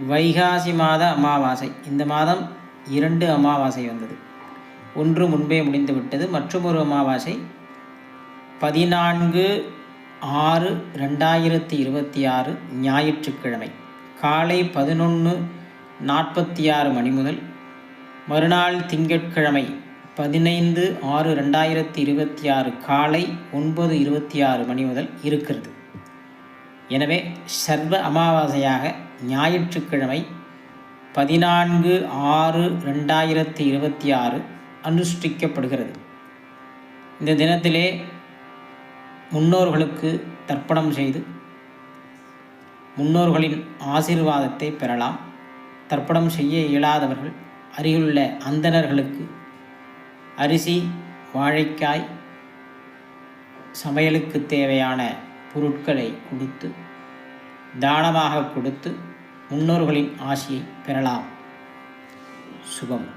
வைகாசி மாத அமாவாசை. இந்த மாதம் 2 அமாவாசை வந்தது. ஒன்று முன்பே முடிந்து விட்டது. மற்றொரு அமாவாசை 14/6/2026 ஞாயிற்றுக்கிழமை காலை 11:46 மணி முதல் மறுநாள் திங்கட்கிழமை 15/6/2026 காலை 9:26 மணி முதல் இருக்கிறது. எனவே சர்வ அமாவாசையாக ஞாயிற்றுக்கிழமை 14/6/2026 அனுஷ்டிக்கப்படுகிறது. இந்த தினத்திலே முன்னோர்களுக்கு தர்ப்பணம் செய்து முன்னோர்களின் ஆசீர்வாதத்தை பெறலாம். தர்ப்பணம் செய்ய இயலாதவர்கள் அருகிலுள்ள அந்தணர்களுக்கு அரிசி, வாழைக்காய், சமையலுக்கு தேவையான பொருட்களை கொடுத்து தானமாக கொடுத்து முன்னோர்களின் ஆசியை பெறலாம். சுபம்.